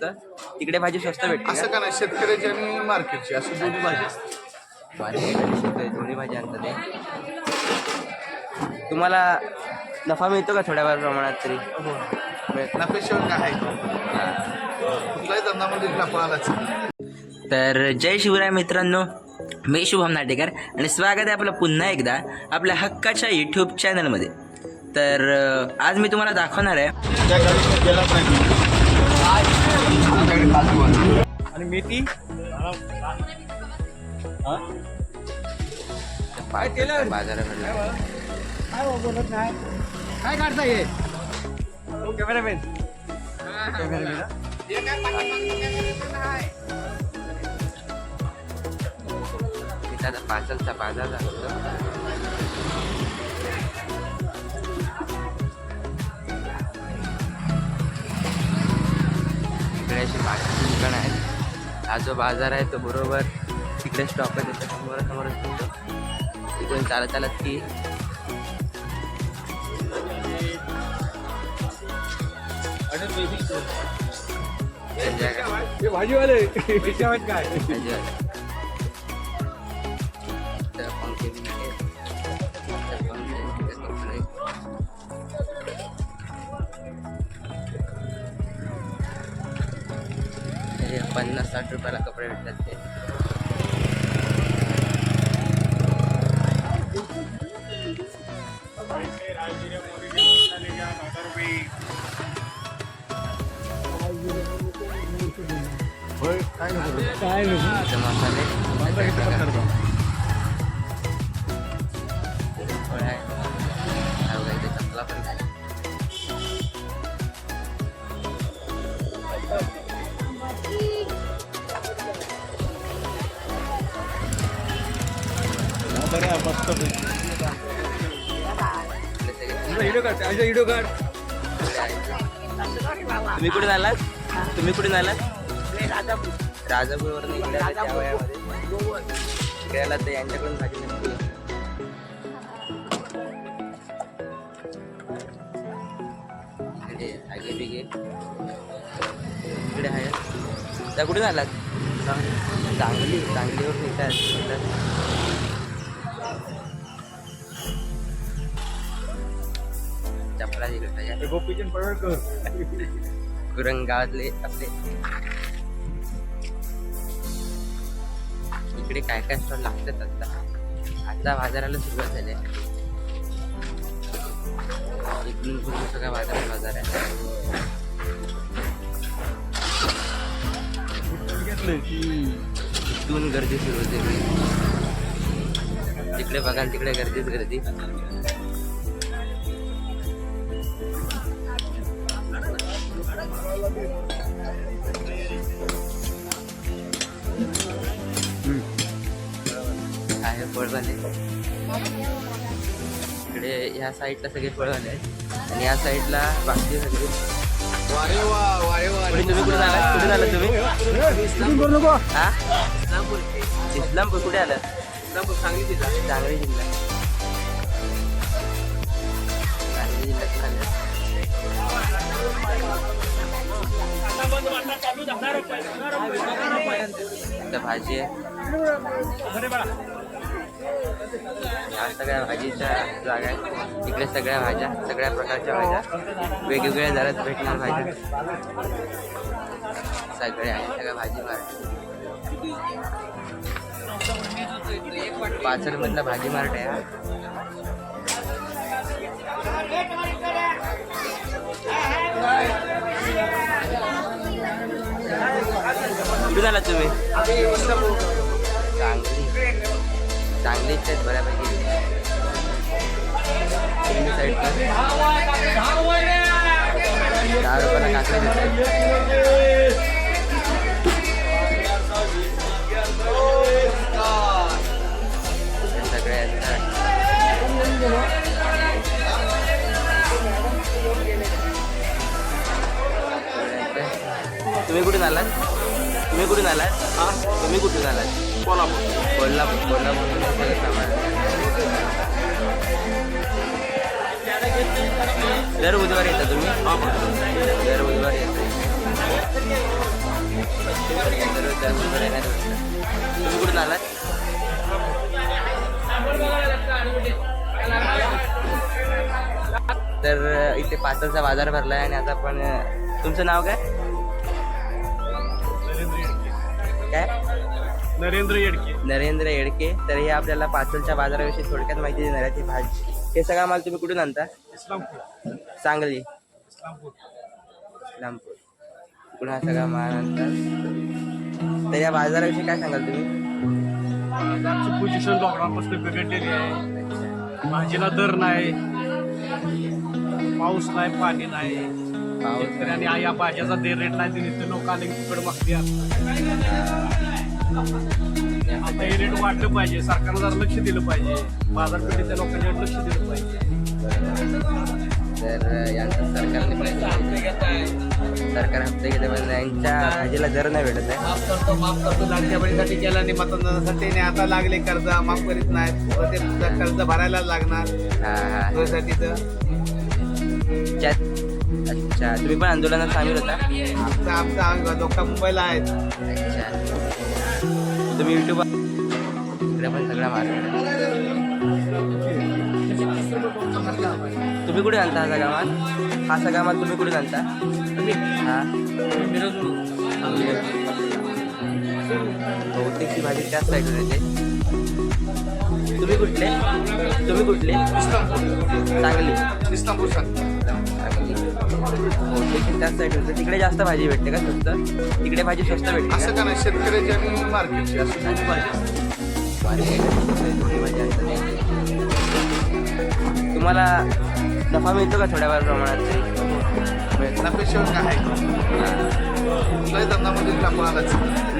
स्वस्त, तिकडे भाजी स्वस्त भेटते असं का नाही, शेतकऱ्याची आणि मार्केटची असं दोन्ही भाजी असते. मार्केट आणि शेतकरी दोन्ही भाजी आणतात ते. तुम्हाला नफा मिळतो का थोड्याफार प्रमाणात तरी? नफ्याशिवाय काय आहे? कुठलाही धंदामध्ये नफा आलाच. तर जय शिवराय मित्रांनो, मी शुभम नाटेकर आणि स्वागत आहे आपलं पुन्हा एकदा आपल्या हक्काच्या यूट्यूब चॅनलमध्ये. तर आज मी तुम्हाला दाखवणार आहे आणि मेथी बाजाराकडे काय काढता ये कॅमेरामॅन. आता पाचलचा बाजार दाखवतो. इकडे अशी भाजीची दुकानं आहेत. हा जो बाजार आहे तो बरोबर तिकडे स्टॉप आहे, त्याच्या समोरासमोरच दिसतो. तिकडून चालत चालत की भाजीवाले काय ₹50-60 कपडे भेटतात ते. काय मसाले चपला पण आहे. व्हिडिओ काढ. तुम्ही कुठून आलात? राजापूरवरून इकडे आलात तर यांच्याकडून भाजी नक्की. आगे बिगे इकडे आहे. त्या कुठून आलात? सांगलीवरून इथं चपला तिकडे गोपीचंद पडळकर कुरंग गावातले आपले. इकडे काय काय स्टॉल लागतात आता बाजाराला सुरुवात झाली आहे. इकडून पूर्ण सगळा बाजार आहे. इथून गर्दी सुरू होते. तिकडे बघा, तिकडे गर्दीच गर्दी. आहे फळवाले. इकडे ह्या साईडला सगळे फळवाले आहेत आणि या साईडला बाकी सगळे. तुम्ही कुठून आलात? तुम्ही हा इस्लामपूर. कुठे आलं? सांगली जिल्हा. सांगली जिल्ह्यात भाजी आहे. ह्या सगळ्या भाजीच्या जागा आहेत. इकडे सगळ्या भाज्या, सगळ्या प्रकारच्या भाज्या वेगवेगळ्या दरात भेटणार भाज्या सगळे आहेत. सगळ्या भाजी मार्ट. पाचलमधला भाजी मार्ट आहे. कुठे झाला तुम्ही? चांगलीच आहेत बऱ्यापैकी. साईडला 10 रुपयाला काकडे देतात. सगळे तुम्ही कुठून आलात? तुम्ही कुठून आलात? कोल्हापूर. सगळं सामान. दर बुधवारी येता तुम्ही? दर बुधवारी येता. भेटतं मुरगुडे नाही भेटतं. तुम्ही कुठून आलात? तर इथे पाचलचा बाजार भरला आहे आणि आता आपण तुमचं नाव काय काय? नरेंद्र येडके. नरेंद्र येडके. तर हे आपल्याला पाचलच्या बाजाराविषयी थोडक्यात माहिती देणार आहे. ती भाजी हे सगळा माल तुम्ही कुठून आणता? इस्लामपूर. सांगली, इस्लामपूर. इस्लामपूर कुठून हा सगळा माल आणतात. तर या बाजाराविषयी काय सांगाल तुम्ही? बाजारची पोझिशन लॉकडाऊनपासून बिघडलेली आहे. भाजीला दर नाही, पाऊस नाही, पाणी नाही. शेतकऱ्यांनी या भाज्याचा दर रेट नाही दिली तर लोक आले तिकडे मागतात. आता हे रेट वाढलं पाहिजे, सरकारनं जरा लक्ष दिलं पाहिजे, बाजारपेठेच्या लोकांच्याकडे लक्ष दिलं पाहिजे. तर यांचं सरकारने सरकार हप्ते घेते पण यांच्या भाजीला दर नाही भेटत आहे. माफ करतो लाडक्या बहिणीसाठी केला आणि मतदानासाठी आणि आता लागले कर्ज माफ करीत नाहीत. ते कर्ज भरायला लागणार हा हा त्यासाठीचं. अच्छा, तुम्ही पण आंदोलनात सामील होता? आमचा लोक मुंबईला आहेत. अच्छा, तुम्ही युट्यूब इकडे पण सगळा मार्केट तुम्ही कुठे आणता हा सगळा माल? हा सगळा माल तुम्ही कुठे आणता? हा बहुतेकची भाजी त्याच साईडवर येते. तुम्ही कुठले? सांगली. इस्लामपूर सांगली बहुतेक त्याच साईड होते. तिकडे जास्त भाजी भेटते का स्वस्त? तिकडे भाजी स्वस्त भेटते असं का? का नाही, शेतकऱ्याची आणि मार्केटची असं दोन्ही भाजी. तुम्हाला नफा मिळतो का थोड्याफार प्रमाणात? नफ्याशिवाय काय आहे? कुठल्याही धंद्यामध्ये नफालाच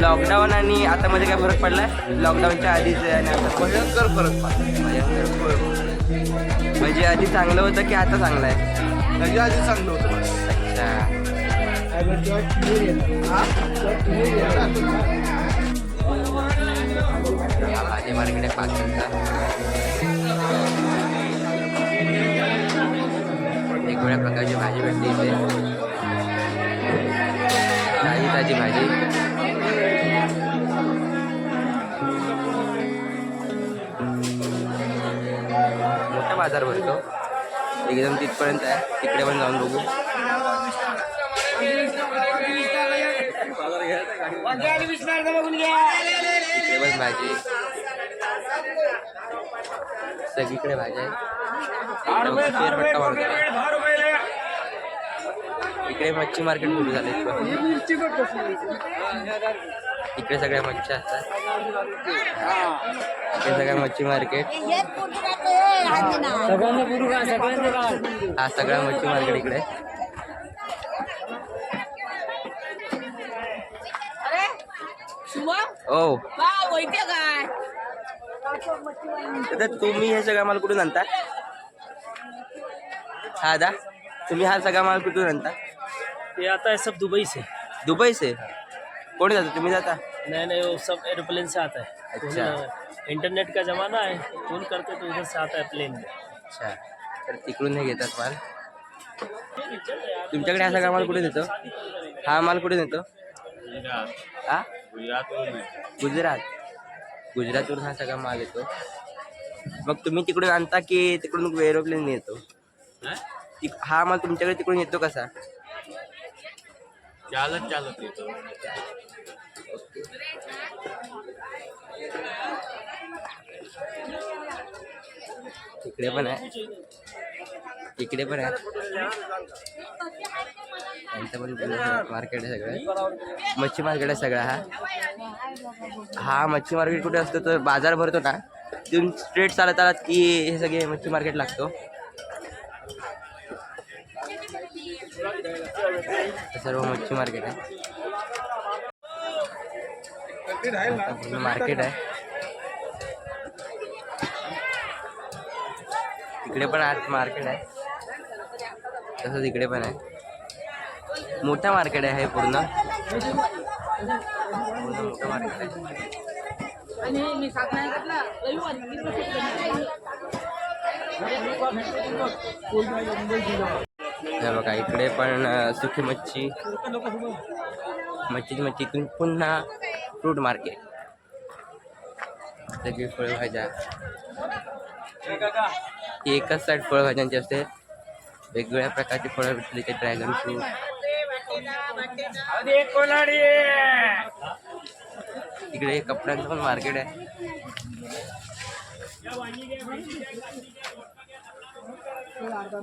लॉकडाऊन आणि आता मध्ये काय फरक पडलाय? लॉकडाऊनच्या आधीच आणि आता भयंकर फरक पडला. म्हणजे आधी चांगलं होतं की आता चांगलं आहे? त्याच्या आधी चांगलं होतं. अच्छा, भाजी मार्केट आहे पाचशेचा. वेगवेगळ्या प्रकारची भाजी भेटते इथे. ताजी भाजी. मोठा बाजार भरतो एकदम तिथपर्यंत आहे. तिकडे पण जाऊन बघू. इकडे पण भाजी, सगळीकडे भाजी आहे. फेरफटका मारतो. इकडे मच्छी मार्केट सुरू झाले. इकडे सगळ्या मच्छी असतात. इकडे सगळ्या मच्छी मार्केट. हा सगळा मच्छी मार्केट इकडे. ओ तर तुम्ही हे सगळा माल कुठून आणता? हा दा तुम्ही हा सगळा माल कुठून आणता? ये आता है सब दुबई से। दुबई से? कोण जाता? तुम्ही जाता? नहीं वो सब एरोप्लेन से आता है। अच्छा। इंटरनेट का जमाना है, फोन करते तो इधर से आता है प्लेन में। अच्छा, तर तिकडून हे घेतात माल. तुमच्याकडे हा सगळा माल कुठे देतो? हा माल कुठे देतो? हा गुजरातवरून हा सगळा माल येतो. मग तुम्ही तिकडून आणता की तिकडून एरोप्लेन येतो? हा माल तुमच्याकडे तिकडून येतो कसा? चालत येतो. इकडे पण आहे, इकडे पण आहे. त्यांचं पण मार्केट आहे सगळं. मच्छी मार्केट आहे सगळा. हा मच्छी मार्केट कुठे असतो? तर बाजार भरतो ना तिथून स्ट्रेट चालत आलात की हे सगळे मच्छी मार्केट लागतो. सर्व मच्छी मार्केट आहे. मार्केट आहे. इकडे पण आत मार्केट आहे, तसंच इकडे पण आहे. मोठा मार्केट आहे पूर्ण. मोठं मार्केट आहे. हे बघा इकडे पण सुकी मच्छी इथून पुन्हा फ्रूट मार्केट. सगळी फळभाज्या. ही एकच साईड फळभाज्यांची असते. वेगवेगळ्या प्रकारची फळं भेटली ते ड्रॅगन फ्रूट. इकडे कपड्यांचं पण मार्केट आहे.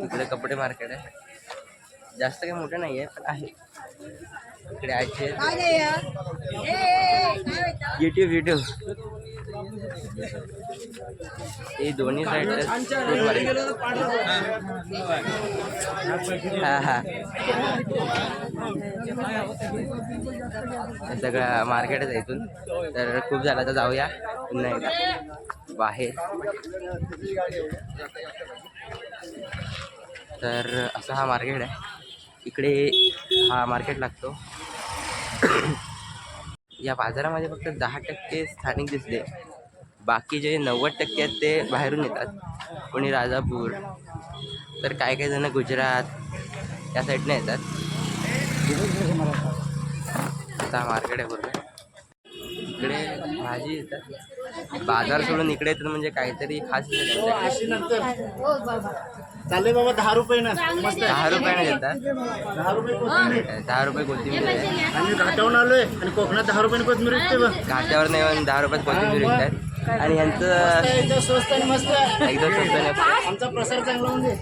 इकडे कपडे मार्केट आहे. जास्त काही मोठे नाही आहे पण आहे. इकडे आयचे युट्यूब हे दोन्ही साईड सगळं मार्केटच आहे इथून. तर खूप झालं तर जाऊया पुन्हा एकदा बाहेर. तर असा हा मार्केट आहे. इकडे हा मार्केट लागतो. या बाजारामध्ये फक्त 10% स्थानिक दिसले. बाकी जे 90% आहेत ते बाहेरून येतात. कोणी राजापूर तर काही जण गुजरात या साईडने येतात. आता मार्केट आहे पूर्ण. इकडे भाजी येतात. बाजार सोडून इकडे येतात म्हणजे काहीतरी खास चालले बाबा 10 रुपये ना. 10 रुपयाने देतात. 10 रुपये कोथिंबीर. 10 रुपये कोथिंबीर आहे. आम्ही घाटावरून आलोय आणि कोकणात 10 रुपये कोथिंबीर विकते बघ. घाट्यावर नाही येऊन 10 रुपयात कोथिंबीर विकतात. आणि ह्यांचं एकदम स्वस्त आणि मस्त. एकदम स्वस्त नाही. आमचा प्रसार चांगला म्हणजे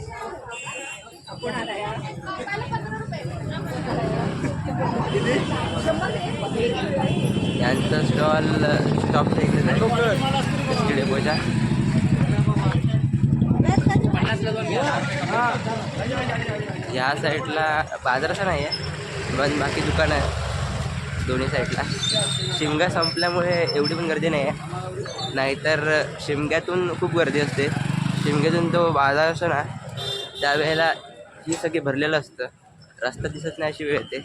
यांचं स्टॉपच्या इकडे इकडे पोचा. या साईडला बाजार असं नाही आहे पण बाकी दुकानं आहे दोन्ही साईडला. शिमगा संपल्यामुळे एवढी पण गर्दी नाही आहे. नाहीतर शिमग्यातून खूप गर्दी असते. शिमग्यातून तो बाजार असतो ना त्यावेळेला ही सगळी भरलेलं असतं. रस्ता दिसत नाही अशी वेळ येते.